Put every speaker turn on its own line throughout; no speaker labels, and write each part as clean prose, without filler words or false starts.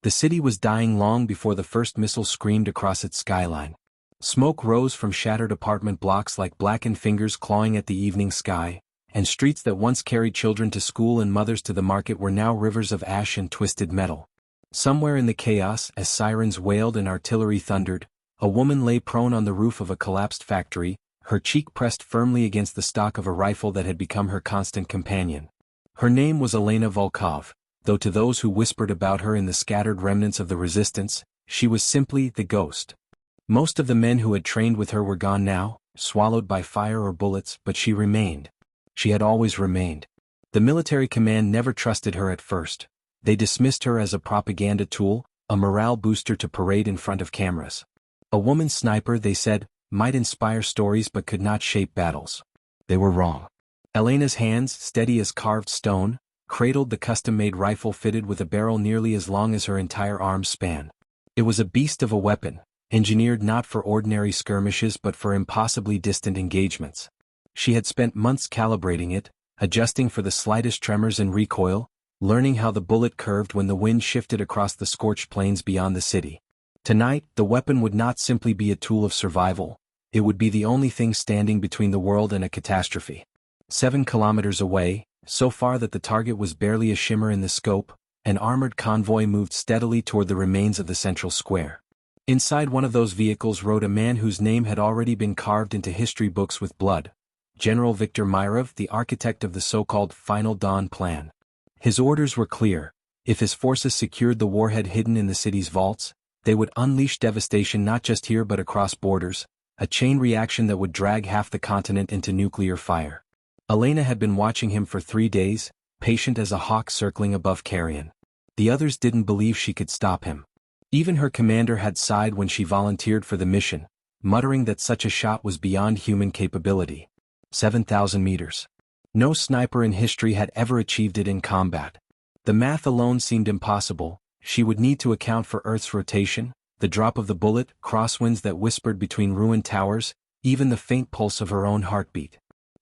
The city was dying long before the first missile screamed across its skyline. Smoke rose from shattered apartment blocks like blackened fingers clawing at the evening sky, and streets that once carried children to school and mothers to the market were now rivers of ash and twisted metal. Somewhere in the chaos, as sirens wailed and artillery thundered, a woman lay prone on the roof of a collapsed factory, her cheek pressed firmly against the stock of a rifle that had become her constant companion. Her name was Elena Volkov, though to those who whispered about her in the scattered remnants of the resistance, she was simply the ghost. Most of the men who had trained with her were gone now, swallowed by fire or bullets, but she remained. She had always remained. The military command never trusted her at first. They dismissed her as a propaganda tool, a morale booster to parade in front of cameras. A woman sniper, they said, might inspire stories but could not shape battles. They were wrong. Elena's hands, steady as carved stone, cradled the custom-made rifle fitted with a barrel nearly as long as her entire arm span. It was a beast of a weapon, engineered not for ordinary skirmishes but for impossibly distant engagements. She had spent months calibrating it, adjusting for the slightest tremors and recoil, learning how the bullet curved when the wind shifted across the scorched plains beyond the city. Tonight, the weapon would not simply be a tool of survival, it would be the only thing standing between the world and a catastrophe. 7 kilometers away, so far that the target was barely a shimmer in the scope, an armored convoy moved steadily toward the remains of the central square. Inside one of those vehicles rode a man whose name had already been carved into history books with blood, General Viktor Myrov, the architect of the so-called Final Dawn Plan. His orders were clear: if his forces secured the warhead hidden in the city's vaults, they would unleash devastation not just here but across borders, a chain reaction that would drag half the continent into nuclear fire. Elena had been watching him for 3 days, patient as a hawk circling above carrion. The others didn't believe she could stop him. Even her commander had sighed when she volunteered for the mission, muttering that such a shot was beyond human capability. 7,000 meters. No sniper in history had ever achieved it in combat. The math alone seemed impossible. She would need to account for Earth's rotation, the drop of the bullet, crosswinds that whispered between ruined towers, even the faint pulse of her own heartbeat.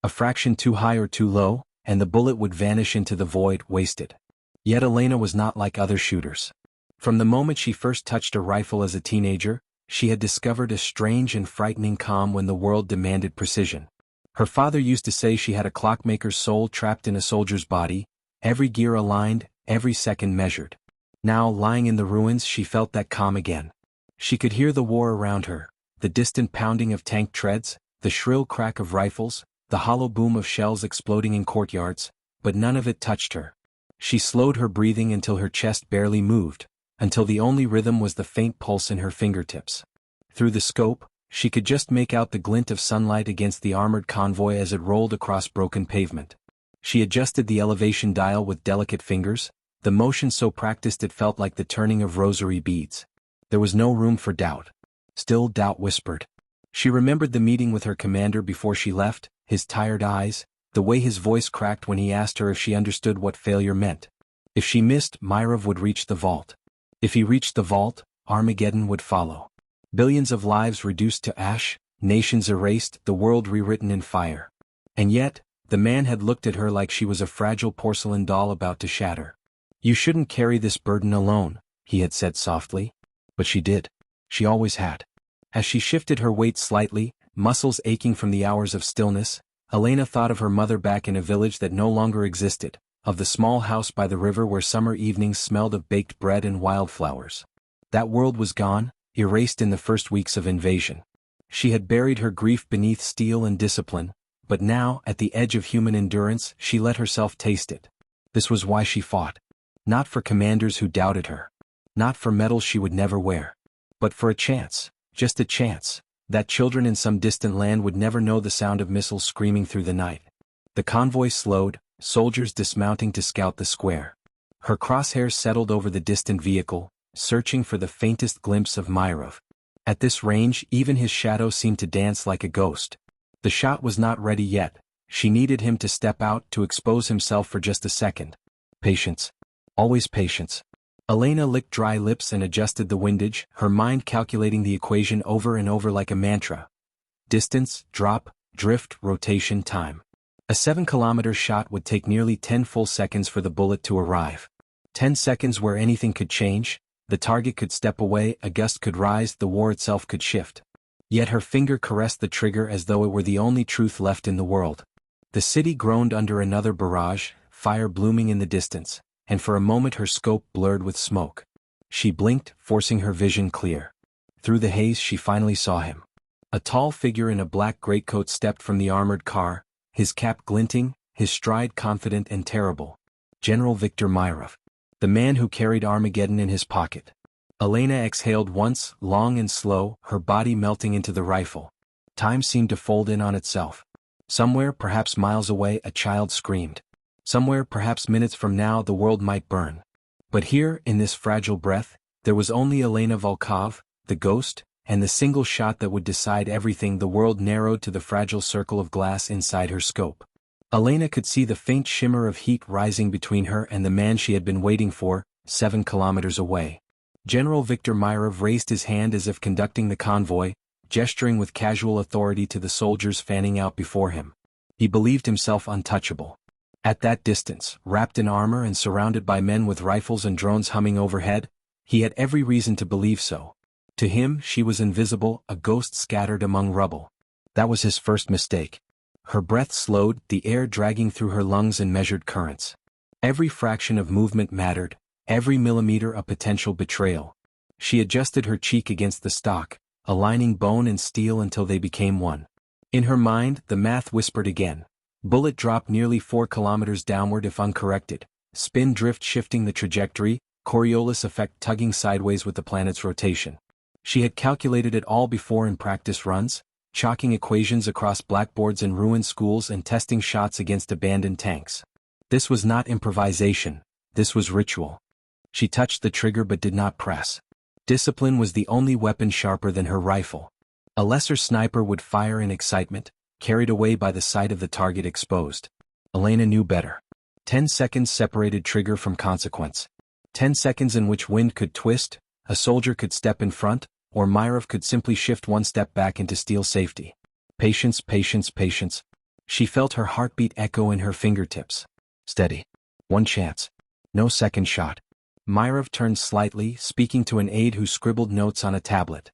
A fraction too high or too low, and the bullet would vanish into the void, wasted. Yet Elena was not like other shooters. From the moment she first touched a rifle as a teenager, she had discovered a strange and frightening calm when the world demanded precision. Her father used to say she had a clockmaker's soul trapped in a soldier's body, every gear aligned, every second measured. Now, lying in the ruins, she felt that calm again. She could hear the war around her, the distant pounding of tank treads, the shrill crack of rifles, the hollow boom of shells exploding in courtyards, but none of it touched her. She slowed her breathing until her chest barely moved, until the only rhythm was the faint pulse in her fingertips. Through the scope, she could just make out the glint of sunlight against the armored convoy as it rolled across broken pavement. She adjusted the elevation dial with delicate fingers, the motion so practiced it felt like the turning of rosary beads. There was no room for doubt. Still, doubt whispered. She remembered the meeting with her commander before she left, his tired eyes, the way his voice cracked when he asked her if she understood what failure meant. If she missed, Myrov would reach the vault. If he reached the vault, Armageddon would follow. Billions of lives reduced to ash, nations erased, the world rewritten in fire. And yet, the man had looked at her like she was a fragile porcelain doll about to shatter. "You shouldn't carry this burden alone," he had said softly. But she did. She always had. As she shifted her weight slightly, muscles aching from the hours of stillness, Elena thought of her mother back in a village that no longer existed, of the small house by the river where summer evenings smelled of baked bread and wildflowers. That world was gone, erased in the first weeks of invasion. She had buried her grief beneath steel and discipline, but now, at the edge of human endurance, she let herself taste it. This was why she fought. Not for commanders who doubted her. Not for medals she would never wear. But for a chance, just a chance, that children in some distant land would never know the sound of missiles screaming through the night. The convoy slowed, soldiers dismounting to scout the square. Her crosshairs settled over the distant vehicle, searching for the faintest glimpse of Myrov. At this range, even his shadow seemed to dance like a ghost. The shot was not ready yet. She needed him to step out, to expose himself for just a second. Patience. Always patience. Elena licked dry lips and adjusted the windage, her mind calculating the equation over and over like a mantra. Distance, drop, drift, rotation, time. A 7-kilometer shot would take nearly 10 full seconds for the bullet to arrive. 10 seconds where anything could change, The target could step away, a gust could rise, the war itself could shift. Yet her finger caressed the trigger as though it were the only truth left in the world. The city groaned under another barrage, fire blooming in the distance, and for a moment her scope blurred with smoke. She blinked, forcing her vision clear. Through the haze she finally saw him. A tall figure in a black greatcoat stepped from the armored car, his cap glinting, his stride confident and terrible. General Viktor Myrov. The man who carried Armageddon in his pocket. Elena exhaled once, long and slow, her body melting into the rifle. Time seemed to fold in on itself. Somewhere, perhaps miles away, a child screamed. Somewhere, perhaps minutes from now, the world might burn. But here, in this fragile breath, there was only Elena Volkov, the ghost, and the single shot that would decide everything. The world narrowed to the fragile circle of glass inside her scope. Elena could see the faint shimmer of heat rising between her and the man she had been waiting for, 7 kilometers away. General Viktor Myrov raised his hand as if conducting the convoy, gesturing with casual authority to the soldiers fanning out before him. He believed himself untouchable. At that distance, wrapped in armor and surrounded by men with rifles and drones humming overhead, he had every reason to believe so. To him, she was invisible, a ghost scattered among rubble. That was his first mistake. Her breath slowed, the air dragging through her lungs in measured currents. Every fraction of movement mattered, every millimeter a potential betrayal. She adjusted her cheek against the stock, aligning bone and steel until they became one. In her mind, the math whispered again. Bullet drop nearly 4 kilometers downward if uncorrected. Spin drift shifting the trajectory, Coriolis effect tugging sideways with the planet's rotation. She had calculated it all before in practice runs, chalking equations across blackboards in ruined schools and testing shots against abandoned tanks. This was not improvisation, this was ritual. She touched the trigger but did not press. Discipline was the only weapon sharper than her rifle. A lesser sniper would fire in excitement, carried away by the sight of the target exposed. Elena knew better. 10 seconds separated trigger from consequence. 10 seconds in which wind could twist, a soldier could step in front, or Myrov could simply shift one step back into steel safety. Patience, patience, patience. She felt her heartbeat echo in her fingertips. Steady. One chance. No second shot. Myrov turned slightly, speaking to an aide who scribbled notes on a tablet.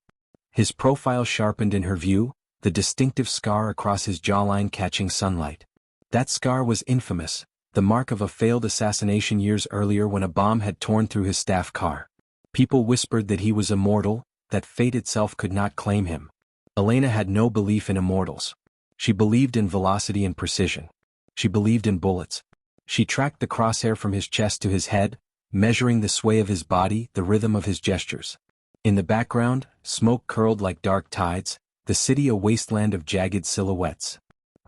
His profile sharpened in her view, the distinctive scar across his jawline catching sunlight. That scar was infamous, the mark of a failed assassination years earlier when a bomb had torn through his staff car. People whispered that he was immortal, that fate itself could not claim him. Elena had no belief in immortals. She believed in velocity and precision. She believed in bullets. She tracked the crosshair from his chest to his head, measuring the sway of his body, the rhythm of his gestures. In the background, smoke curled like dark tides, the city a wasteland of jagged silhouettes.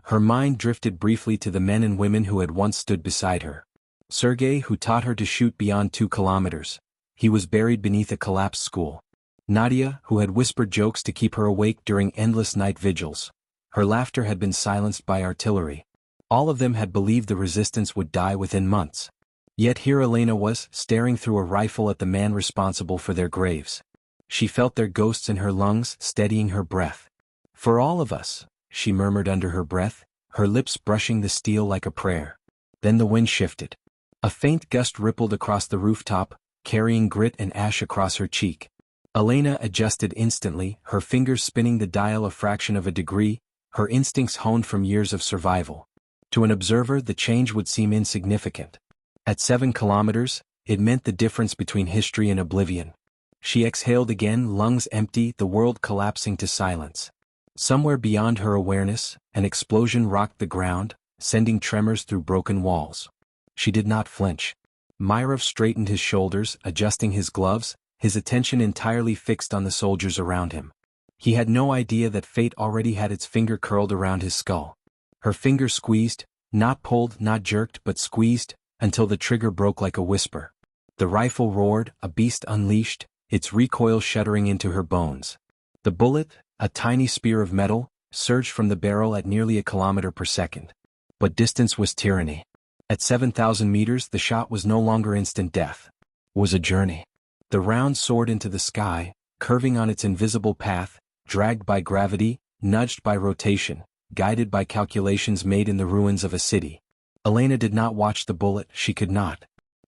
Her mind drifted briefly to the men and women who had once stood beside her. Sergei, who taught her to shoot beyond 2 kilometers. He was buried beneath a collapsed school. Nadia, who had whispered jokes to keep her awake during endless night vigils. Her laughter had been silenced by artillery. All of them had believed the resistance would die within months. Yet here Elena was, staring through a rifle at the man responsible for their graves. She felt their ghosts in her lungs, steadying her breath. For all of us, she murmured under her breath, her lips brushing the steel like a prayer. Then the wind shifted. A faint gust rippled across the rooftop, carrying grit and ash across her cheek. Elena adjusted instantly, her fingers spinning the dial a fraction of a degree, her instincts honed from years of survival. To an observer, the change would seem insignificant. At 7 kilometers, it meant the difference between history and oblivion. She exhaled again, lungs empty, the world collapsing to silence. Somewhere beyond her awareness, an explosion rocked the ground, sending tremors through broken walls. She did not flinch. Myrov straightened his shoulders, adjusting his gloves, his attention entirely fixed on the soldiers around him. He had no idea that fate already had its finger curled around his skull. Her finger squeezed, not pulled, not jerked, but squeezed, until the trigger broke like a whisper. The rifle roared, a beast unleashed, its recoil shuddering into her bones. The bullet, a tiny spear of metal, surged from the barrel at nearly 1 kilometer per second. But distance was tyranny. At 7,000 meters, the shot was no longer instant death. It was a journey. The round soared into the sky, curving on its invisible path, dragged by gravity, nudged by rotation, guided by calculations made in the ruins of a city. Elena did not watch the bullet, she could not.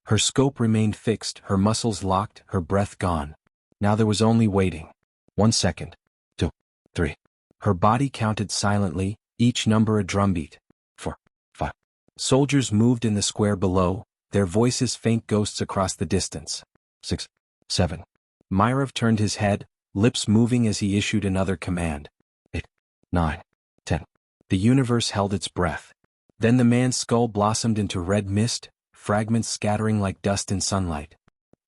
Her scope remained fixed, her muscles locked, her breath gone. Now there was only waiting. 1 second. 2. 3. Her body counted silently, each number a drumbeat. 4. 5. Soldiers moved in the square below, their voices faint ghosts across the distance. 6. 7. Myrov turned his head, lips moving as he issued another command. 8. 9. 10. The universe held its breath. Then the man's skull blossomed into red mist, fragments scattering like dust in sunlight.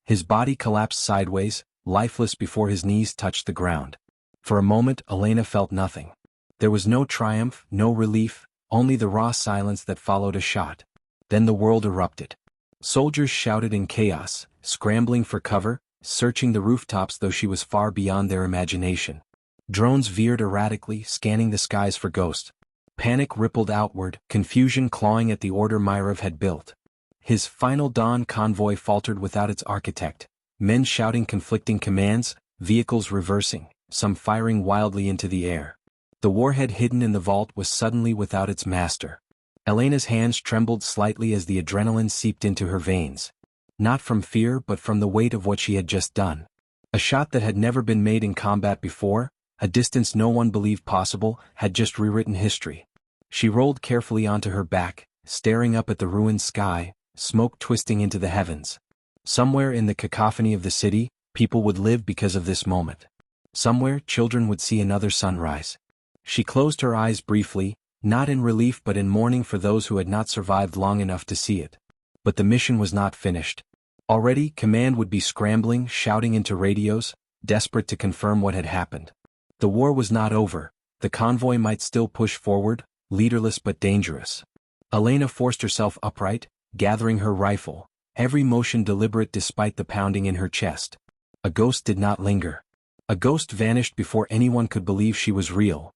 His body collapsed sideways, lifeless before his knees touched the ground. For a moment Elena felt nothing. There was no triumph, no relief, only the raw silence that followed a shot. Then the world erupted. Soldiers shouted in chaos, scrambling for cover, searching the rooftops though she was far beyond their imagination. Drones veered erratically, scanning the skies for ghosts. Panic rippled outward, confusion clawing at the order Myrov had built. His final dawn convoy faltered without its architect, men shouting conflicting commands, vehicles reversing, some firing wildly into the air. The warhead hidden in the vault was suddenly without its master. Elena's hands trembled slightly as the adrenaline seeped into her veins. Not from fear but from the weight of what she had just done. A shot that had never been made in combat before, a distance no one believed possible, had just rewritten history. She rolled carefully onto her back, staring up at the ruined sky, smoke twisting into the heavens. Somewhere in the cacophony of the city, people would live because of this moment. Somewhere, children would see another sunrise. She closed her eyes briefly, not in relief but in mourning for those who had not survived long enough to see it. But the mission was not finished. Already, command would be scrambling, shouting into radios, desperate to confirm what had happened. The war was not over. The convoy might still push forward, leaderless but dangerous. Elena forced herself upright, gathering her rifle, every motion deliberate despite the pounding in her chest. A ghost did not linger. A ghost vanished before anyone could believe she was real.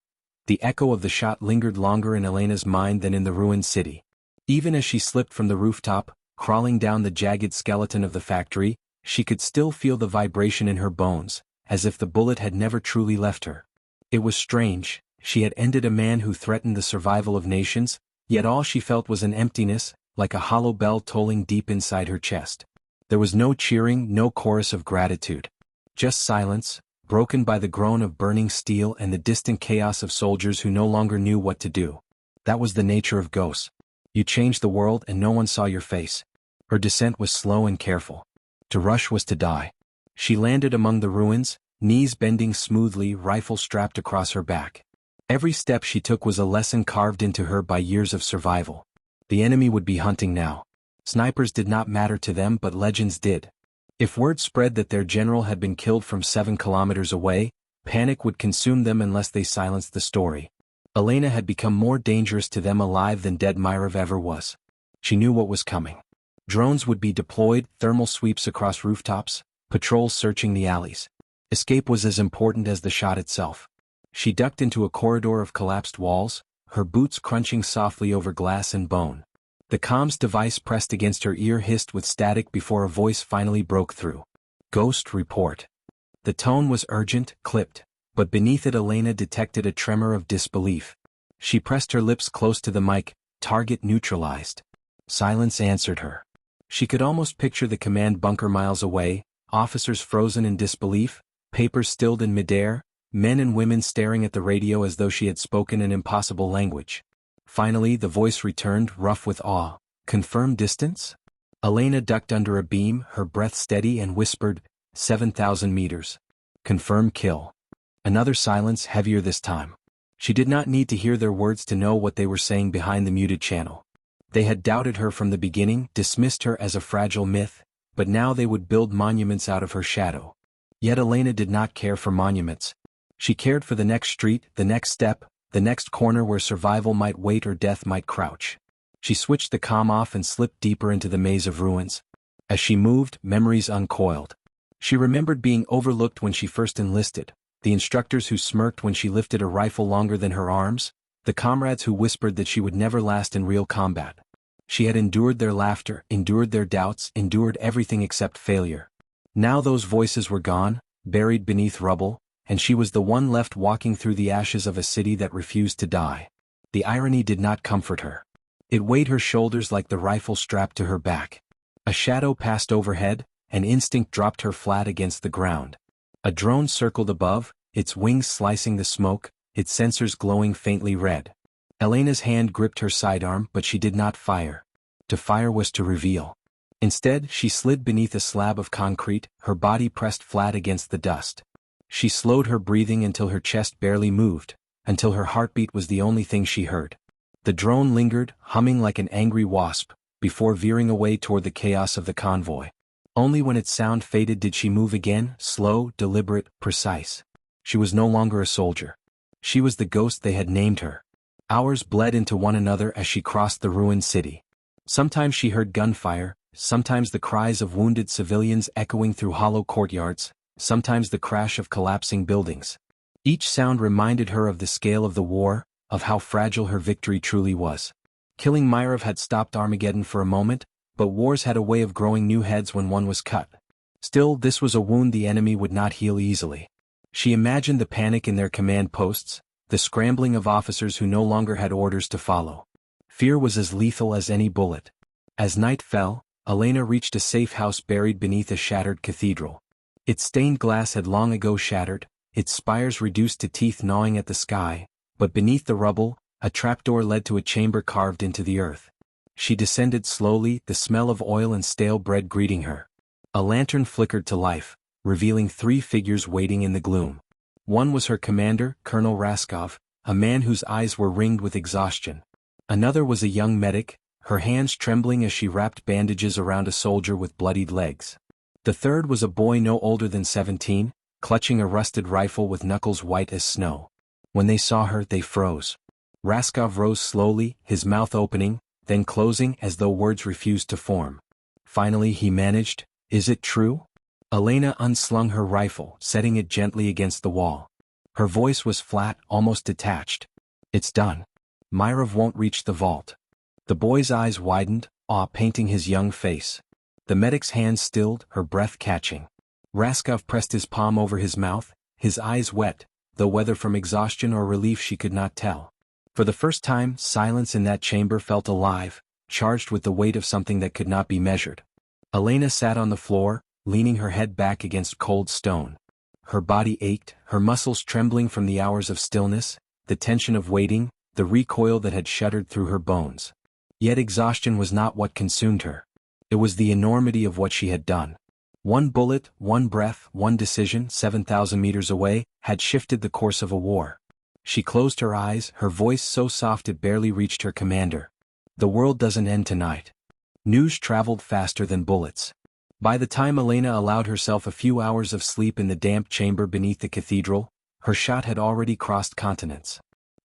The echo of the shot lingered longer in Elena's mind than in the ruined city. Even as she slipped from the rooftop, crawling down the jagged skeleton of the factory, she could still feel the vibration in her bones, as if the bullet had never truly left her. It was strange, she had ended a man who threatened the survival of nations, yet all she felt was an emptiness, like a hollow bell tolling deep inside her chest. There was no cheering, no chorus of gratitude. Just silence, broken by the groan of burning steel and the distant chaos of soldiers who no longer knew what to do. That was the nature of ghosts. You changed the world and no one saw your face. Her descent was slow and careful. To rush was to die. She landed among the ruins, knees bending smoothly, rifle strapped across her back. Every step she took was a lesson carved into her by years of survival. The enemy would be hunting now. Snipers did not matter to them but legends did. If word spread that their general had been killed from 7 kilometers away, panic would consume them unless they silenced the story. Elena had become more dangerous to them alive than dead Myrov ever was. She knew what was coming. Drones would be deployed, thermal sweeps across rooftops, patrols searching the alleys. Escape was as important as the shot itself. She ducked into a corridor of collapsed walls, her boots crunching softly over glass and bone. The comms device pressed against her ear hissed with static before a voice finally broke through. Ghost report. The tone was urgent, clipped, but beneath it Elena detected a tremor of disbelief. She pressed her lips close to the mic, target neutralized. Silence answered her. She could almost picture the command bunker miles away, officers frozen in disbelief, papers stilled in midair, men and women staring at the radio as though she had spoken an impossible language. Finally the voice returned, rough with awe. Confirm distance? Elena ducked under a beam, her breath steady, and whispered, 7,000 meters. Confirm kill. Another silence, heavier this time. She did not need to hear their words to know what they were saying behind the muted channel. They had doubted her from the beginning, dismissed her as a fragile myth, but now they would build monuments out of her shadow. Yet Elena did not care for monuments. She cared for the next street, the next step, the next corner where survival might wait or death might crouch. She switched the comm off and slipped deeper into the maze of ruins. As she moved, memories uncoiled. She remembered being overlooked when she first enlisted, the instructors who smirked when she lifted a rifle longer than her arms, the comrades who whispered that she would never last in real combat. She had endured their laughter, endured their doubts, endured everything except failure. Now those voices were gone, buried beneath rubble, and she was the one left walking through the ashes of a city that refused to die. The irony did not comfort her. It weighed her shoulders like the rifle strapped to her back. A shadow passed overhead, and instinct dropped her flat against the ground. A drone circled above, its wings slicing the smoke, its sensors glowing faintly red. Elena's hand gripped her sidearm, but she did not fire. To fire was to reveal. Instead, she slid beneath a slab of concrete, her body pressed flat against the dust. She slowed her breathing until her chest barely moved, until her heartbeat was the only thing she heard. The drone lingered, humming like an angry wasp, before veering away toward the chaos of the convoy. Only when its sound faded did she move again, slow, deliberate, precise. She was no longer a soldier. She was the ghost they had named her. Hours bled into one another as she crossed the ruined city. Sometimes she heard gunfire, sometimes the cries of wounded civilians echoing through hollow courtyards, sometimes the crash of collapsing buildings. Each sound reminded her of the scale of the war, of how fragile her victory truly was. Killing Myrov had stopped Armageddon for a moment, but wars had a way of growing new heads when one was cut. Still, this was a wound the enemy would not heal easily. She imagined the panic in their command posts, the scrambling of officers who no longer had orders to follow. Fear was as lethal as any bullet. As night fell, Elena reached a safe house buried beneath a shattered cathedral. Its stained glass had long ago shattered, its spires reduced to teeth gnawing at the sky, but beneath the rubble, a trapdoor led to a chamber carved into the earth. She descended slowly, the smell of oil and stale bread greeting her. A lantern flickered to life, revealing 3 figures waiting in the gloom. One was her commander, Colonel Raskov, a man whose eyes were ringed with exhaustion. Another was a young medic, her hands trembling as she wrapped bandages around a soldier with bloodied legs. The third was a boy no older than 17, clutching a rusted rifle with knuckles white as snow. When they saw her, they froze. Raskov rose slowly, his mouth opening, then closing as though words refused to form. Finally he managed, "Is it true?" Elena unslung her rifle, setting it gently against the wall. Her voice was flat, almost detached. "It's done. Myrov won't reach the vault." The boy's eyes widened, awe painting his young face. The medic's hands stilled, her breath catching. Raskov pressed his palm over his mouth, his eyes wet, though whether from exhaustion or relief she could not tell. For the first time, silence in that chamber felt alive, charged with the weight of something that could not be measured. Elena sat on the floor, leaning her head back against cold stone. Her body ached, her muscles trembling from the hours of stillness, the tension of waiting, the recoil that had shuddered through her bones. Yet exhaustion was not what consumed her. It was the enormity of what she had done. One bullet, one breath, one decision, 7,000 meters away, had shifted the course of a war. She closed her eyes, her voice so soft it barely reached her commander. "The world doesn't end tonight." News traveled faster than bullets. By the time Elena allowed herself a few hours of sleep in the damp chamber beneath the cathedral, her shot had already crossed continents.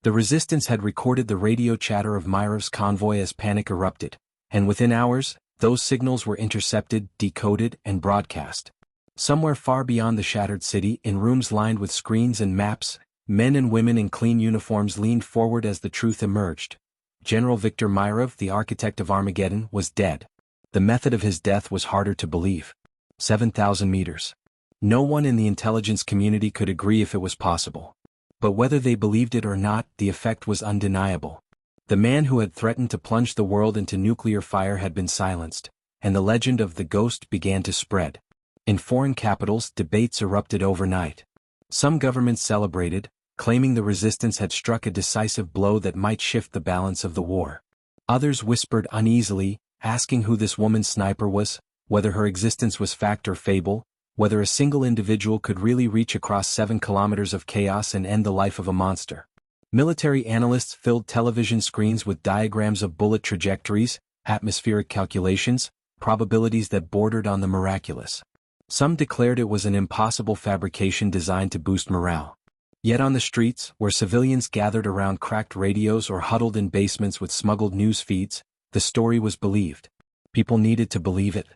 The resistance had recorded the radio chatter of Myrov's convoy as panic erupted, and within hours, those signals were intercepted, decoded, and broadcast. Somewhere far beyond the shattered city, in rooms lined with screens and maps, men and women in clean uniforms leaned forward as the truth emerged. General Viktor Myrov, the architect of Armageddon, was dead. The method of his death was harder to believe. 7,000 meters. No one in the intelligence community could agree if it was possible. But whether they believed it or not, the effect was undeniable. The man who had threatened to plunge the world into nuclear fire had been silenced, and the legend of the ghost began to spread. In foreign capitals, debates erupted overnight. Some governments celebrated, claiming the resistance had struck a decisive blow that might shift the balance of the war. Others whispered uneasily, asking who this woman sniper was, whether her existence was fact or fable, whether a single individual could really reach across 7 kilometers of chaos and end the life of a monster. Military analysts filled television screens with diagrams of bullet trajectories, atmospheric calculations, probabilities that bordered on the miraculous. Some declared it was an impossible fabrication designed to boost morale. Yet on the streets, where civilians gathered around cracked radios or huddled in basements with smuggled news feeds, the story was believed. People needed to believe it.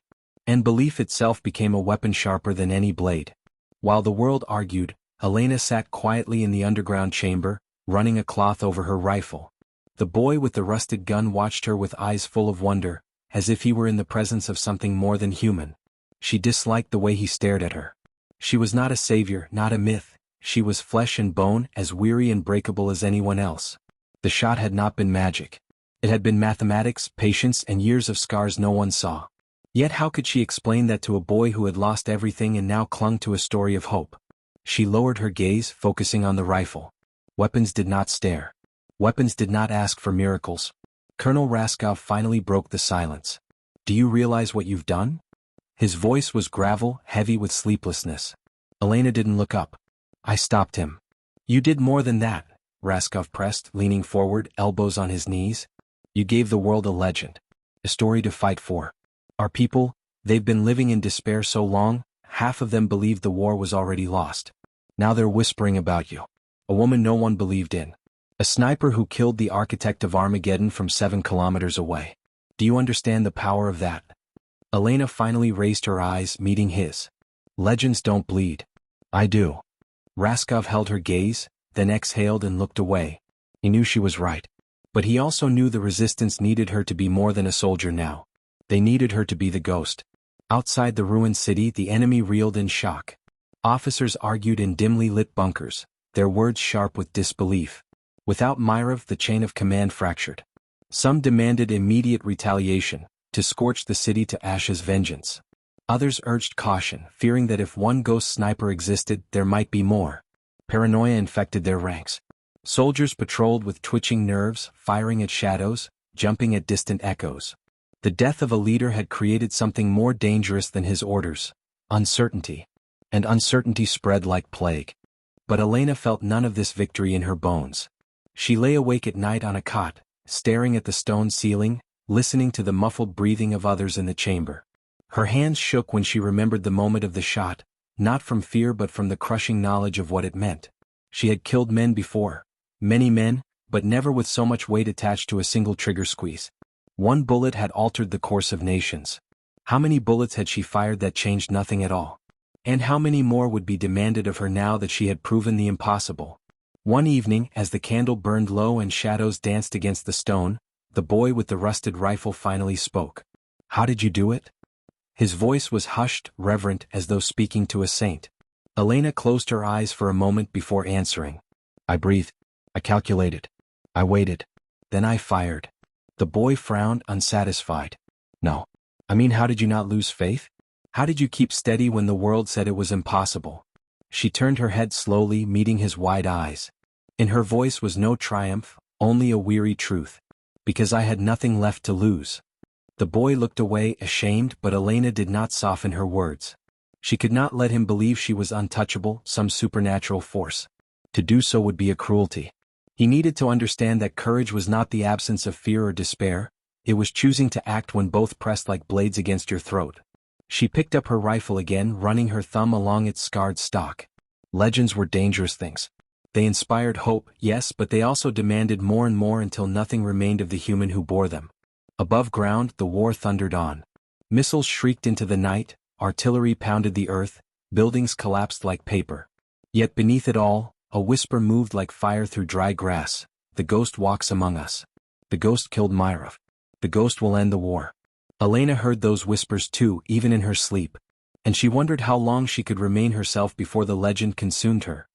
And belief itself became a weapon sharper than any blade. While the world argued, Elena sat quietly in the underground chamber, running a cloth over her rifle. The boy with the rusted gun watched her with eyes full of wonder, as if he were in the presence of something more than human. She disliked the way he stared at her. She was not a savior, not a myth. She was flesh and bone, as weary and breakable as anyone else. The shot had not been magic. It had been mathematics, patience, and years of scars no one saw. Yet how could she explain that to a boy who had lost everything and now clung to a story of hope? She lowered her gaze, focusing on the rifle. Weapons did not stare. Weapons did not ask for miracles. Colonel Raskov finally broke the silence. Do you realize what you've done? His voice was gravel, heavy with sleeplessness. Elena didn't look up. I stopped him. You did more than that, Raskov pressed, leaning forward, elbows on his knees. You gave the world a legend. A story to fight for. Our people, they've been living in despair so long, half of them believed the war was already lost. Now they're whispering about you. A woman no one believed in. A sniper who killed the architect of Armageddon from 7 kilometers away. Do you understand the power of that? Elena finally raised her eyes, meeting his. Legends don't bleed. I do. Raskov held her gaze, then exhaled and looked away. He knew she was right. But he also knew the resistance needed her to be more than a soldier now. They needed her to be the ghost. Outside the ruined city, the enemy reeled in shock. Officers argued in dimly lit bunkers, their words sharp with disbelief. Without Myrov, the chain of command fractured. Some demanded immediate retaliation, to scorch the city to ashes vengeance. Others urged caution, fearing that if one ghost sniper existed, there might be more. Paranoia infected their ranks. Soldiers patrolled with twitching nerves, firing at shadows, jumping at distant echoes. The death of a leader had created something more dangerous than his orders: uncertainty. And uncertainty spread like plague. But Elena felt none of this victory in her bones. She lay awake at night on a cot, staring at the stone ceiling, listening to the muffled breathing of others in the chamber. Her hands shook when she remembered the moment of the shot, not from fear but from the crushing knowledge of what it meant. She had killed men before. Many men, but never with so much weight attached to a single trigger squeeze. One bullet had altered the course of nations. How many bullets had she fired that changed nothing at all? And how many more would be demanded of her now that she had proven the impossible? One evening, as the candle burned low and shadows danced against the stone, the boy with the rusted rifle finally spoke. How did you do it? His voice was hushed, reverent, as though speaking to a saint. Elena closed her eyes for a moment before answering. I breathed. I calculated. I waited. Then I fired. The boy frowned, unsatisfied. No. I mean, how did you not lose faith? How did you keep steady when the world said it was impossible? She turned her head slowly, meeting his wide eyes. In her voice was no triumph, only a weary truth. Because I had nothing left to lose. The boy looked away, ashamed, but Elena did not soften her words. She could not let him believe she was untouchable, some supernatural force. To do so would be a cruelty. He needed to understand that courage was not the absence of fear or despair, it was choosing to act when both pressed like blades against your throat. She picked up her rifle again, running her thumb along its scarred stock. Legends were dangerous things. They inspired hope, yes, but they also demanded more and more until nothing remained of the human who bore them. Above ground, the war thundered on. Missiles shrieked into the night, artillery pounded the earth, buildings collapsed like paper. Yet beneath it all, a whisper moved like fire through dry grass. The ghost walks among us. The ghost killed Myrov. The ghost will end the war. Elena heard those whispers too, even in her sleep. And she wondered how long she could remain herself before the legend consumed her.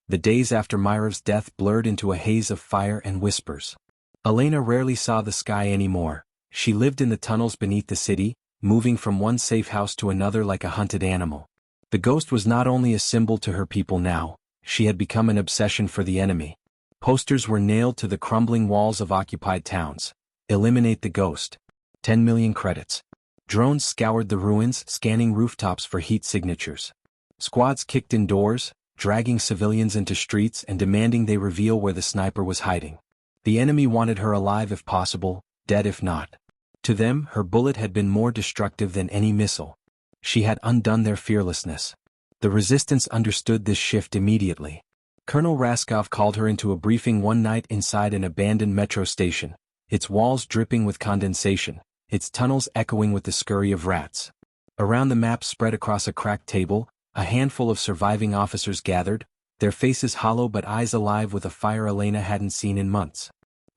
The days after Myrov's death blurred into a haze of fire and whispers. Elena rarely saw the sky anymore. She lived in the tunnels beneath the city, moving from one safe house to another like a hunted animal. The ghost was not only a symbol to her people now, she had become an obsession for the enemy. Posters were nailed to the crumbling walls of occupied towns. Eliminate the ghost. 10 million credits. Drones scoured the ruins, scanning rooftops for heat signatures. Squads kicked in doors, dragging civilians into streets and demanding they reveal where the sniper was hiding. The enemy wanted her alive if possible, dead if not. To them, her bullet had been more destructive than any missile. She had undone their fearlessness. The resistance understood this shift immediately. Colonel Raskov called her into a briefing one night inside an abandoned metro station, its walls dripping with condensation, its tunnels echoing with the scurry of rats. Around the map spread across a cracked table, a handful of surviving officers gathered, their faces hollow but eyes alive with a fire Elena hadn't seen in months.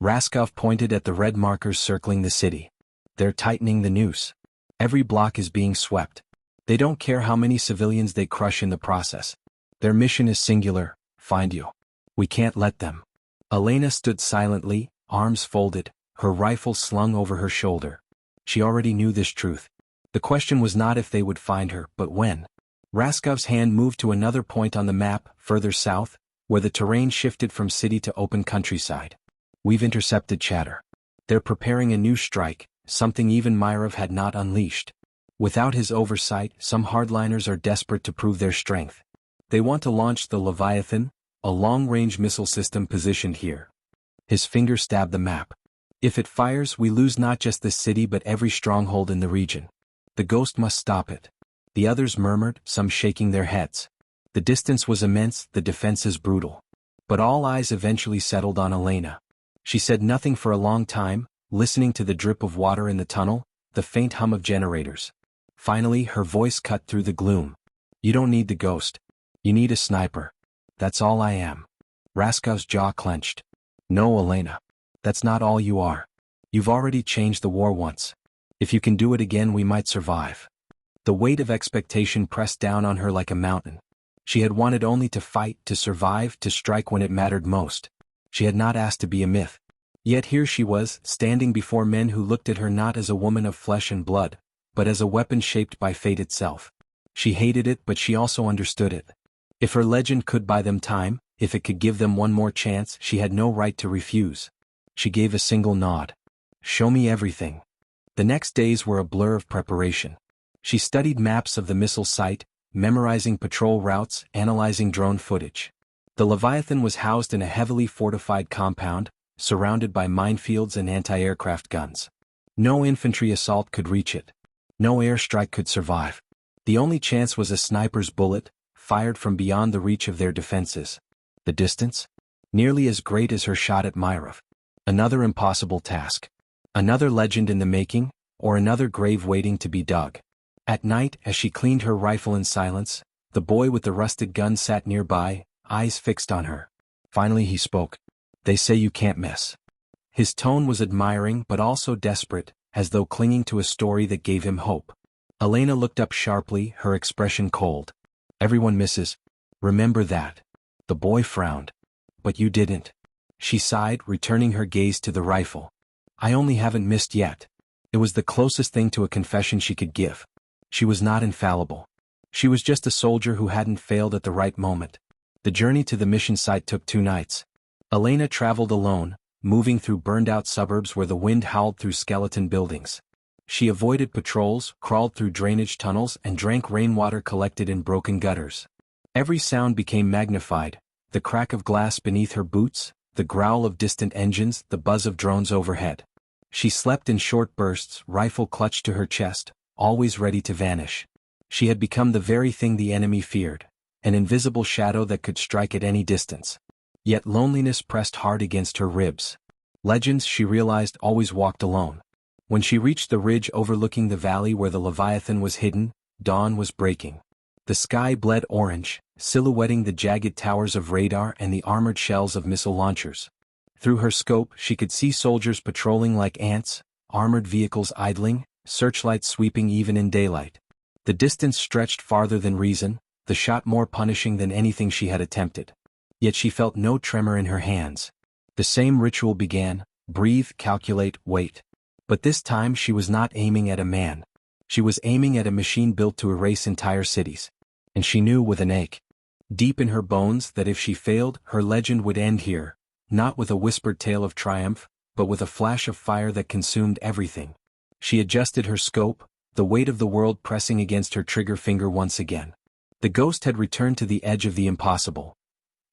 Raskov pointed at the red markers circling the city. They're tightening the noose. Every block is being swept. They don't care how many civilians they crush in the process. Their mission is singular: find you. We can't let them. Elena stood silently, arms folded, her rifle slung over her shoulder. She already knew this truth. The question was not if they would find her, but when. Raskov's hand moved to another point on the map, further south, where the terrain shifted from city to open countryside. We've intercepted chatter. They're preparing a new strike, something even Myrov had not unleashed. Without his oversight, some hardliners are desperate to prove their strength. They want to launch the Leviathan, a long-range missile system positioned here. His finger stabbed the map. If it fires, we lose not just this city but every stronghold in the region. The ghost must stop it. The others murmured, some shaking their heads. The distance was immense, the defenses brutal. But all eyes eventually settled on Elena. She said nothing for a long time, listening to the drip of water in the tunnel, the faint hum of generators. Finally, her voice cut through the gloom. You don't need the ghost. You need a sniper. That's all I am. Raskov's jaw clenched. No, Elena. That's not all you are. You've already changed the war once. If you can do it again, we might survive. The weight of expectation pressed down on her like a mountain. She had wanted only to fight, to survive, to strike when it mattered most. She had not asked to be a myth. Yet here she was, standing before men who looked at her not as a woman of flesh and blood, but as a weapon shaped by fate itself. She hated it, but she also understood it. If her legend could buy them time, if it could give them one more chance, she had no right to refuse. She gave a single nod. Show me everything. The next days were a blur of preparation. She studied maps of the missile site, memorizing patrol routes, analyzing drone footage. The Leviathan was housed in a heavily fortified compound, surrounded by minefields and anti-aircraft guns. No infantry assault could reach it. No airstrike could survive. The only chance was a sniper's bullet, fired from beyond the reach of their defenses. The distance? Nearly as great as her shot at Myrov. Another impossible task. Another legend in the making, or another grave waiting to be dug. At night, as she cleaned her rifle in silence, the boy with the rusted gun sat nearby, eyes fixed on her. Finally he spoke. They say you can't miss. His tone was admiring but also desperate, as though clinging to a story that gave him hope. Elena looked up sharply, her expression cold. Everyone misses. Remember that. The boy frowned. But you didn't. She sighed, returning her gaze to the rifle. I only haven't missed yet. It was the closest thing to a confession she could give. She was not infallible. She was just a soldier who hadn't failed at the right moment. The journey to the mission site took 2 nights. Elena traveled alone, moving through burned-out suburbs where the wind howled through skeleton buildings. She avoided patrols, crawled through drainage tunnels, and drank rainwater collected in broken gutters. Every sound became magnified, the crack of glass beneath her boots, the growl of distant engines, the buzz of drones overhead. She slept in short bursts, rifle clutched to her chest, always ready to vanish. She had become the very thing the enemy feared, an invisible shadow that could strike at any distance. Yet loneliness pressed hard against her ribs. Legends, she realized, always walked alone. When she reached the ridge overlooking the valley where the Leviathan was hidden, dawn was breaking. The sky bled orange, silhouetting the jagged towers of radar and the armored shells of missile launchers. Through her scope, she could see soldiers patrolling like ants, armored vehicles idling, searchlights sweeping even in daylight. The distance stretched farther than reason, the shot more punishing than anything she had attempted. Yet she felt no tremor in her hands. The same ritual began: breathe, calculate, wait. But this time she was not aiming at a man. She was aiming at a machine built to erase entire cities. And she knew with an ache, deep in her bones, that if she failed, her legend would end here, not with a whispered tale of triumph, but with a flash of fire that consumed everything. She adjusted her scope, the weight of the world pressing against her trigger finger once again. The ghost had returned to the edge of the impossible.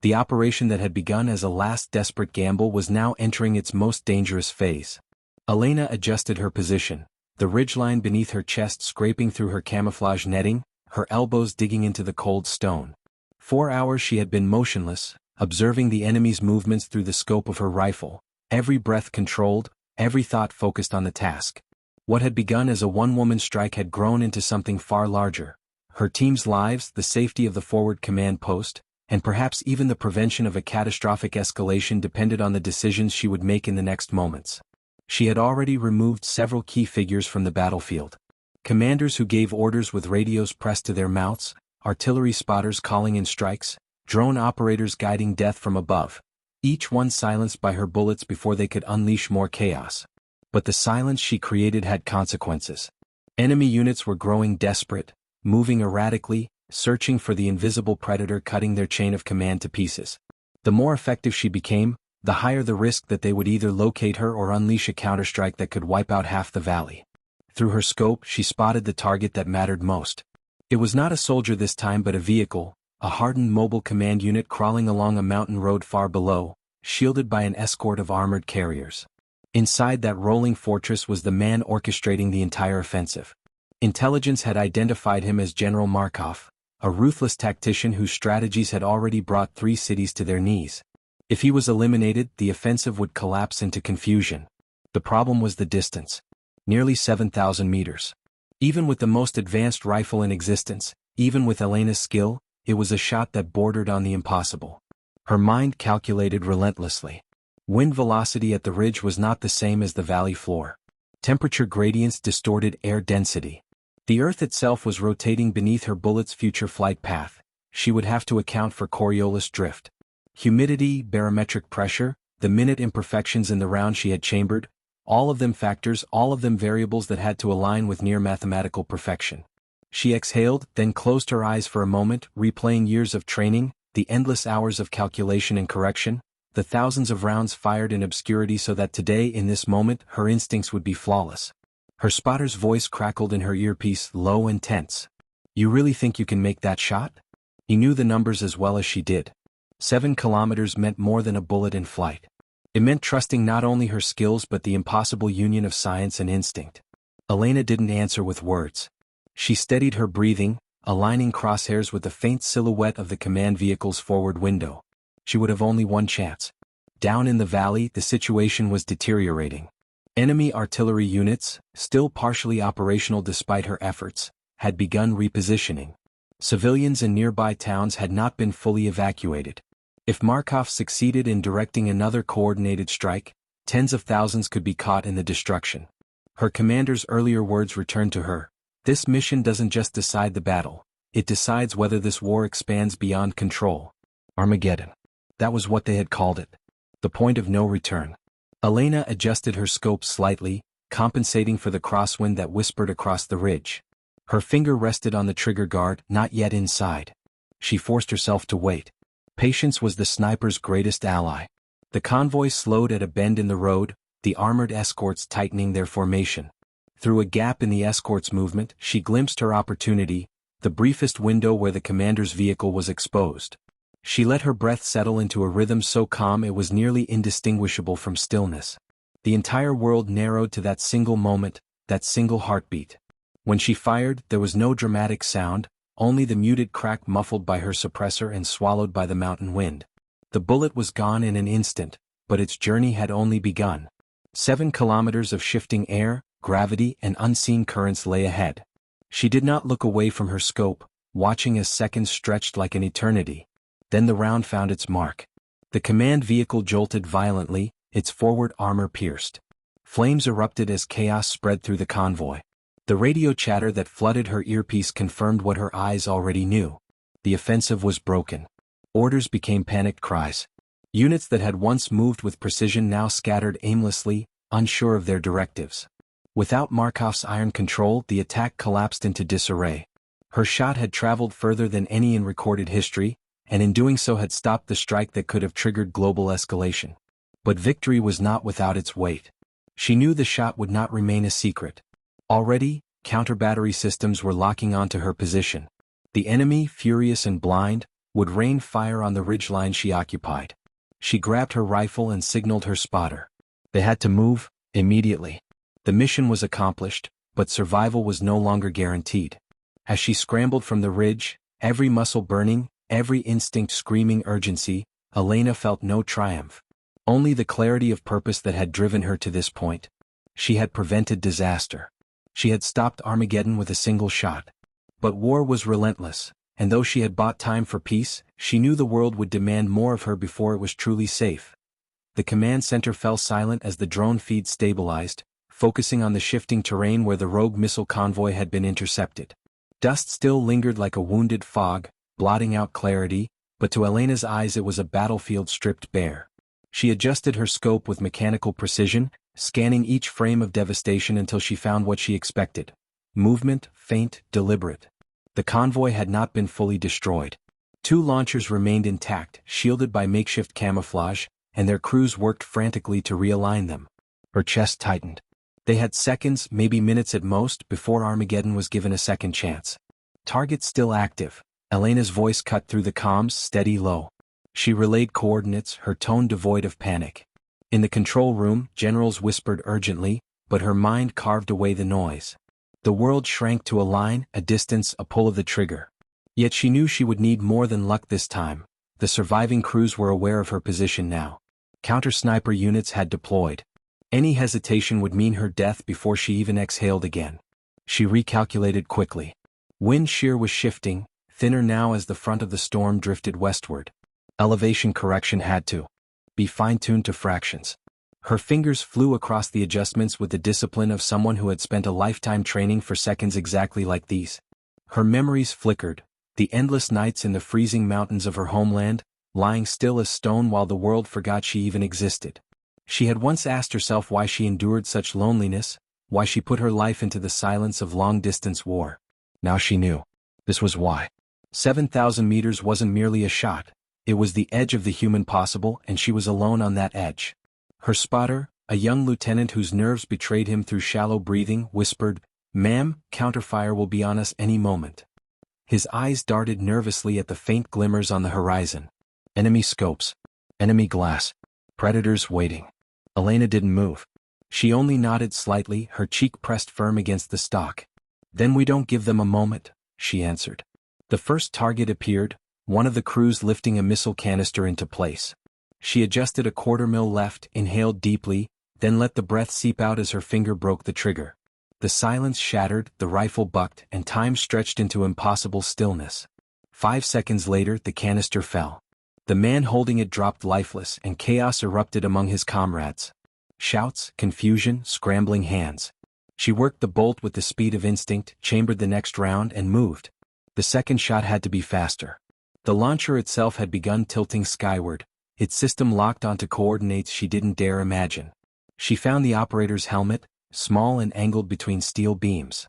The operation that had begun as a last desperate gamble was now entering its most dangerous phase. Elena adjusted her position, the ridgeline beneath her chest scraping through her camouflage netting, her elbows digging into the cold stone. 4 hours she had been motionless, observing the enemy's movements through the scope of her rifle, every breath controlled, every thought focused on the task. What had begun as a one-woman strike had grown into something far larger. Her team's lives, the safety of the forward command post, and perhaps even the prevention of a catastrophic escalation depended on the decisions she would make in the next moments. She had already removed several key figures from the battlefield. Commanders who gave orders with radios pressed to their mouths, artillery spotters calling in strikes, drone operators guiding death from above, each one silenced by her bullets before they could unleash more chaos. But the silence she created had consequences. Enemy units were growing desperate, moving erratically, searching for the invisible predator, cutting their chain of command to pieces. The more effective she became, the higher the risk that they would either locate her or unleash a counterstrike that could wipe out half the valley. Through her scope, she spotted the target that mattered most. It was not a soldier this time but a vehicle, a hardened mobile command unit crawling along a mountain road far below, shielded by an escort of armored carriers. Inside that rolling fortress was the man orchestrating the entire offensive. Intelligence had identified him as General Markov, a ruthless tactician whose strategies had already brought 3 cities to their knees. If he was eliminated, the offensive would collapse into confusion. The problem was the distance. Nearly 7,000 meters. Even with the most advanced rifle in existence, even with Elena's skill, it was a shot that bordered on the impossible. Her mind calculated relentlessly. Wind velocity at the ridge was not the same as the valley floor. Temperature gradients distorted air density. The Earth itself was rotating beneath her bullet's future flight path. She would have to account for Coriolis drift. Humidity, barometric pressure, the minute imperfections in the round she had chambered, all of them factors, all of them variables that had to align with near mathematical perfection. She exhaled, then closed her eyes for a moment, replaying years of training, the endless hours of calculation and correction, the thousands of rounds fired in obscurity so that today, in this moment, her instincts would be flawless. Her spotter's voice crackled in her earpiece, low and tense. "You really think you can make that shot?" He knew the numbers as well as she did. 7 kilometers meant more than a bullet in flight. It meant trusting not only her skills but the impossible union of science and instinct. Elena didn't answer with words. She steadied her breathing, aligning crosshairs with the faint silhouette of the command vehicle's forward window. She would have only one chance. Down in the valley, the situation was deteriorating. Enemy artillery units, still partially operational despite her efforts, had begun repositioning. Civilians in nearby towns had not been fully evacuated. If Markov succeeded in directing another coordinated strike, tens of thousands could be caught in the destruction. Her commander's earlier words returned to her. This mission doesn't just decide the battle, it decides whether this war expands beyond control. Armageddon. That was what they had called it. The point of no return. Elena adjusted her scope slightly, compensating for the crosswind that whispered across the ridge. Her finger rested on the trigger guard, not yet inside. She forced herself to wait. Patience was the sniper's greatest ally. The convoy slowed at a bend in the road, the armored escorts tightening their formation. Through a gap in the escort's movement, she glimpsed her opportunity, the briefest window where the commander's vehicle was exposed. She let her breath settle into a rhythm so calm it was nearly indistinguishable from stillness. The entire world narrowed to that single moment, that single heartbeat. When she fired, there was no dramatic sound, only the muted crack muffled by her suppressor and swallowed by the mountain wind. The bullet was gone in an instant, but its journey had only begun. 7 kilometers of shifting air, gravity, and unseen currents lay ahead. She did not look away from her scope, watching as seconds stretched like an eternity. Then the round found its mark. The command vehicle jolted violently, its forward armor pierced. Flames erupted as chaos spread through the convoy. The radio chatter that flooded her earpiece confirmed what her eyes already knew. The offensive was broken. Orders became panicked cries. Units that had once moved with precision now scattered aimlessly, unsure of their directives. Without Markov's iron control, the attack collapsed into disarray. Her shot had traveled further than any in recorded history, and in doing so had stopped the strike that could have triggered global escalation. But victory was not without its weight. She knew the shot would not remain a secret. Already, counter-battery systems were locking onto her position. The enemy, furious and blind, would rain fire on the ridgeline she occupied. She grabbed her rifle and signaled her spotter. They had to move, immediately. The mission was accomplished, but survival was no longer guaranteed. As she scrambled from the ridge, every muscle burning, every instinct screaming urgency, Elena felt no triumph. Only the clarity of purpose that had driven her to this point. She had prevented disaster. She had stopped Armageddon with a single shot. But war was relentless, and though she had bought time for peace, she knew the world would demand more of her before it was truly safe. The command center fell silent as the drone feed stabilized, focusing on the shifting terrain where the rogue missile convoy had been intercepted. Dust still lingered like a wounded fog, blotting out clarity, but to Elena's eyes it was a battlefield stripped bare. She adjusted her scope with mechanical precision, scanning each frame of devastation until she found what she expected. Movement, faint, deliberate. The convoy had not been fully destroyed. 2 launchers remained intact, shielded by makeshift camouflage, and their crews worked frantically to realign them. Her chest tightened. They had seconds, maybe minutes at most, before Armageddon was given a second chance. Target still active. Elena's voice cut through the comms, steady low. She relayed coordinates, her tone devoid of panic. In the control room, generals whispered urgently, but her mind carved away the noise. The world shrank to a line, a distance, a pull of the trigger. Yet she knew she would need more than luck this time. The surviving crews were aware of her position now. Counter-sniper units had deployed. Any hesitation would mean her death before she even exhaled again. She recalculated quickly. Wind shear was shifting, thinner now as the front of the storm drifted westward. Elevation correction had to be fine-tuned to fractions. Her fingers flew across the adjustments with the discipline of someone who had spent a lifetime training for seconds exactly like these. Her memories flickered, the endless nights in the freezing mountains of her homeland, lying still as stone while the world forgot she even existed. She had once asked herself why she endured such loneliness, why she put her life into the silence of long-distance war. Now she knew. This was why. 7,000 meters wasn't merely a shot, it was the edge of the human possible, and she was alone on that edge. Her spotter, a young lieutenant whose nerves betrayed him through shallow breathing, whispered, "Ma'am, counterfire will be on us any moment." His eyes darted nervously at the faint glimmers on the horizon. Enemy scopes. Enemy glass. Predators waiting. Elena didn't move. She only nodded slightly, her cheek pressed firm against the stock. "Then we don't give them a moment," she answered. The first target appeared, one of the crews lifting a missile canister into place. She adjusted a quarter-mil left, inhaled deeply, then let the breath seep out as her finger broke the trigger. The silence shattered, the rifle bucked, and time stretched into impossible stillness. 5 seconds later, the canister fell. The man holding it dropped lifeless, and chaos erupted among his comrades. Shouts, confusion, scrambling hands. She worked the bolt with the speed of instinct, chambered the next round, and moved. The second shot had to be faster. The launcher itself had begun tilting skyward, its system locked onto coordinates she didn't dare imagine. She found the operator's helmet, small and angled between steel beams.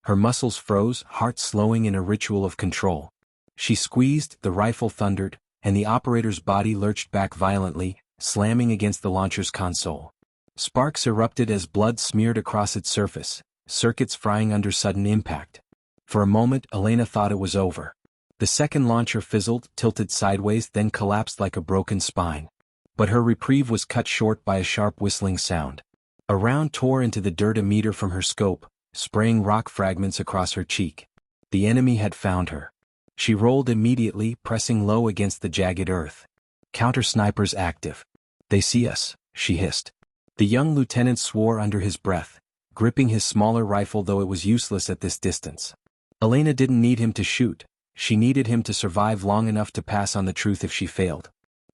Her muscles froze, heart slowing in a ritual of control. She squeezed, the rifle thundered, and the operator's body lurched back violently, slamming against the launcher's console. Sparks erupted as blood smeared across its surface, circuits frying under sudden impact. For a moment, Elena thought it was over. The second launcher fizzled, tilted sideways, then collapsed like a broken spine. But her reprieve was cut short by a sharp whistling sound. A round tore into the dirt a meter from her scope, spraying rock fragments across her cheek. The enemy had found her. She rolled immediately, pressing low against the jagged earth. Counter-snipers active. "They see us," she hissed. The young lieutenant swore under his breath, gripping his smaller rifle though it was useless at this distance. Elena didn't need him to shoot, she needed him to survive long enough to pass on the truth if she failed.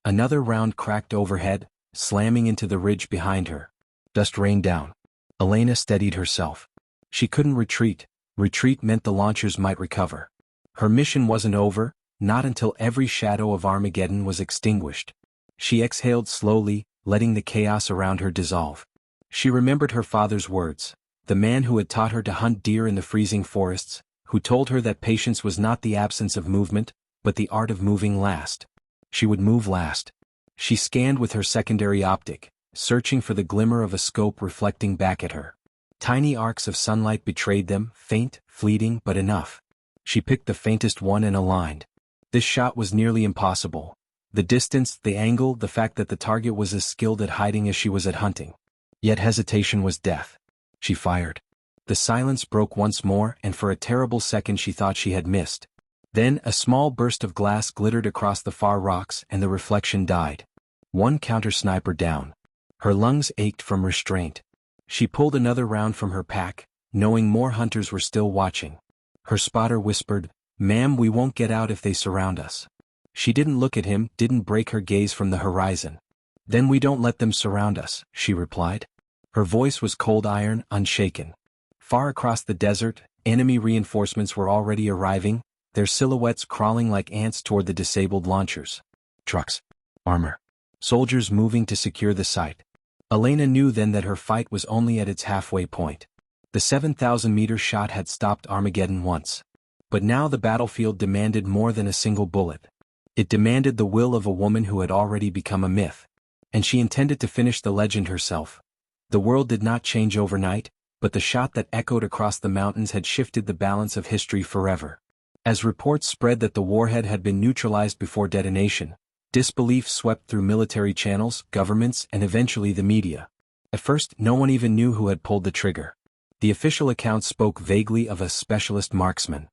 Another round cracked overhead, slamming into the ridge behind her. Dust rained down. Elena steadied herself. She couldn't retreat. Retreat meant the launchers might recover. Her mission wasn't over, not until every shadow of Armageddon was extinguished. She exhaled slowly, letting the chaos around her dissolve. She remembered her father's words, the man who had taught her to hunt deer in the freezing forests, who told her that patience was not the absence of movement, but the art of moving last. She would move last. She scanned with her secondary optic, searching for the glimmer of a scope reflecting back at her. Tiny arcs of sunlight betrayed them, faint, fleeting, but enough. She picked the faintest one and aligned. This shot was nearly impossible. The distance, the angle, the fact that the target was as skilled at hiding as she was at hunting. Yet hesitation was death. She fired. The silence broke once more, and for a terrible second she thought she had missed. Then a small burst of glass glittered across the far rocks, and the reflection died. One counter-sniper down. Her lungs ached from restraint. She pulled another round from her pack, knowing more hunters were still watching. Her spotter whispered, "Ma'am, we won't get out if they surround us." She didn't look at him, didn't break her gaze from the horizon. "Then we don't let them surround us," she replied. Her voice was cold iron, unshaken. Far across the desert, enemy reinforcements were already arriving, their silhouettes crawling like ants toward the disabled launchers. Trucks. Armor. Soldiers moving to secure the site. Elena knew then that her fight was only at its halfway point. The 7,000-meter shot had stopped Armageddon once. But now the battlefield demanded more than a single bullet. It demanded the will of a woman who had already become a myth. And she intended to finish the legend herself. The world did not change overnight, but the shot that echoed across the mountains had shifted the balance of history forever. As reports spread that the warhead had been neutralized before detonation, disbelief swept through military channels, governments, and eventually the media. At first, no one even knew who had pulled the trigger. The official accounts spoke vaguely of a specialist marksman.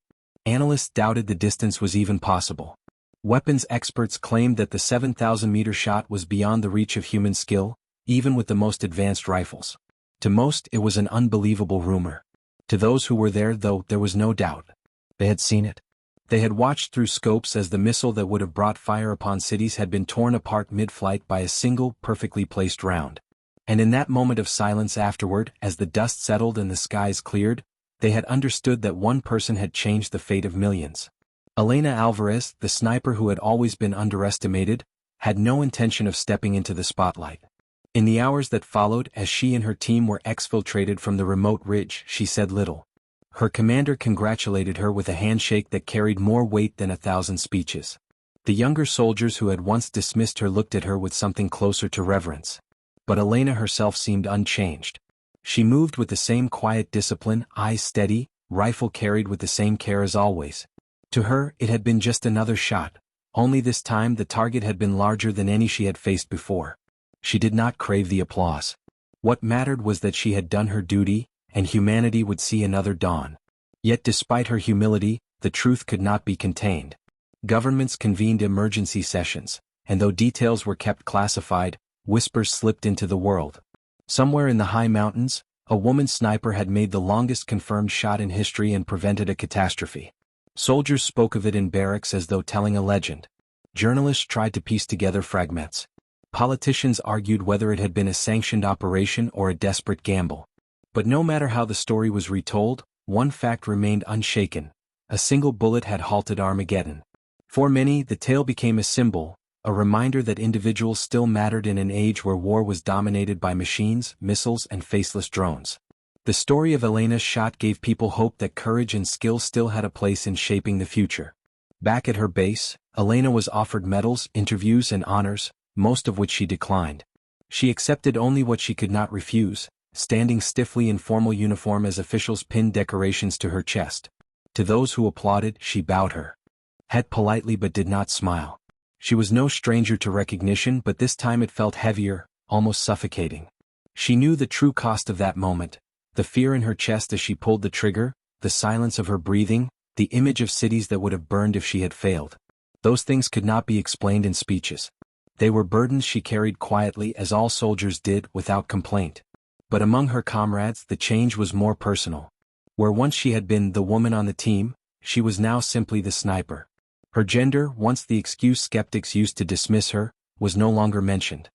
Analysts doubted the distance was even possible. Weapons experts claimed that the 7,000-meter shot was beyond the reach of human skill, even with the most advanced rifles. To most, it was an unbelievable rumor. To those who were there, though, there was no doubt. They had seen it. They had watched through scopes as the missile that would have brought fire upon cities had been torn apart mid-flight by a single, perfectly placed round. And in that moment of silence afterward, as the dust settled and the skies cleared, they had understood that one person had changed the fate of millions. Elena Alvarez, the sniper who had always been underestimated, had no intention of stepping into the spotlight. In the hours that followed, as she and her team were exfiltrated from the remote ridge, she said little. Her commander congratulated her with a handshake that carried more weight than 1,000 speeches. The younger soldiers who had once dismissed her looked at her with something closer to reverence. But Elena herself seemed unchanged. She moved with the same quiet discipline, eyes steady, rifle carried with the same care as always. To her, it had been just another shot, only this time the target had been larger than any she had faced before. She did not crave the applause. What mattered was that she had done her duty, and humanity would see another dawn. Yet despite her humility, the truth could not be contained. Governments convened emergency sessions, and though details were kept classified, whispers slipped into the world. Somewhere in the high mountains, a woman sniper had made the longest confirmed shot in history and prevented a catastrophe. Soldiers spoke of it in barracks as though telling a legend. Journalists tried to piece together fragments. Politicians argued whether it had been a sanctioned operation or a desperate gamble. But no matter how the story was retold, one fact remained unshaken. A single bullet had halted Armageddon. For many, the tale became a symbol, a reminder that individuals still mattered in an age where war was dominated by machines, missiles, and faceless drones. The story of Elena's shot gave people hope that courage and skill still had a place in shaping the future. Back at her base, Elena was offered medals, interviews, and honors, most of which she declined. She accepted only what she could not refuse, standing stiffly in formal uniform as officials pinned decorations to her chest. To those who applauded, she bowed her head politely but did not smile. She was no stranger to recognition, but this time it felt heavier, almost suffocating. She knew the true cost of that moment. The fear in her chest as she pulled the trigger, the silence of her breathing, the image of cities that would have burned if she had failed. Those things could not be explained in speeches. They were burdens she carried quietly, as all soldiers did, without complaint. But among her comrades, the change was more personal. Where once she had been the woman on the team, she was now simply the sniper. Her gender, once the excuse skeptics used to dismiss her, was no longer mentioned.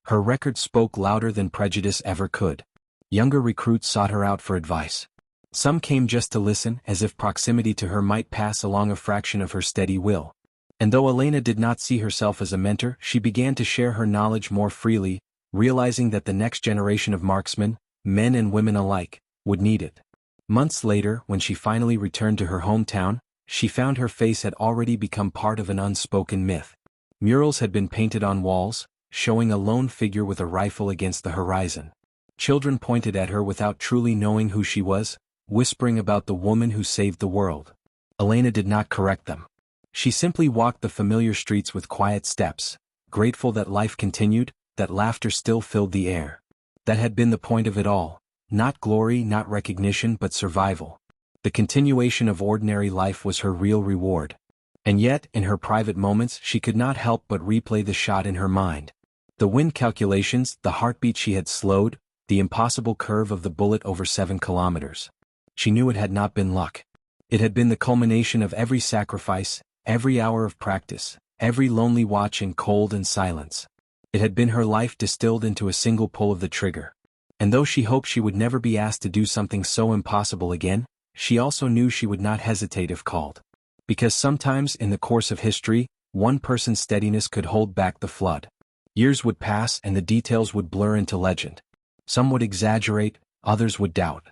Her record spoke louder than prejudice ever could. Younger recruits sought her out for advice. Some came just to listen, as if proximity to her might pass along a fraction of her steady will. And though Elena did not see herself as a mentor, she began to share her knowledge more freely, realizing that the next generation of marksmen, men and women alike, would need it. Months later, when she finally returned to her hometown, she found her face had already become part of an unspoken myth. Murals had been painted on walls, showing a lone figure with a rifle against the horizon. Children pointed at her without truly knowing who she was, whispering about the woman who saved the world. Elena did not correct them. She simply walked the familiar streets with quiet steps, grateful that life continued, that laughter still filled the air. That had been the point of it all. Not glory, not recognition, but survival. The continuation of ordinary life was her real reward. And yet, in her private moments, she could not help but replay the shot in her mind. The wind calculations, the heartbeat she had slowed, the impossible curve of the bullet over 7 kilometers. She knew it had not been luck. It had been the culmination of every sacrifice, every hour of practice, every lonely watch in cold and silence. It had been her life distilled into a single pull of the trigger. And though she hoped she would never be asked to do something so impossible again, she also knew she would not hesitate if called. Because sometimes in the course of history, one person's steadiness could hold back the flood. Years would pass and the details would blur into legend. Some would exaggerate, others would doubt.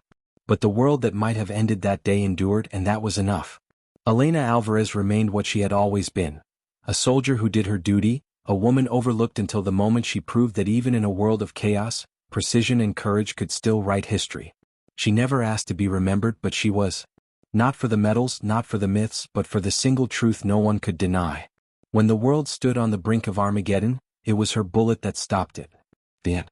But the world that might have ended that day endured, and that was enough. Elena Alvarez remained what she had always been. A soldier who did her duty, a woman overlooked until the moment she proved that even in a world of chaos, precision and courage could still write history. She never asked to be remembered, but she was. Not for the medals, not for the myths, but for the single truth no one could deny. When the world stood on the brink of Armageddon, it was her bullet that stopped it. The end.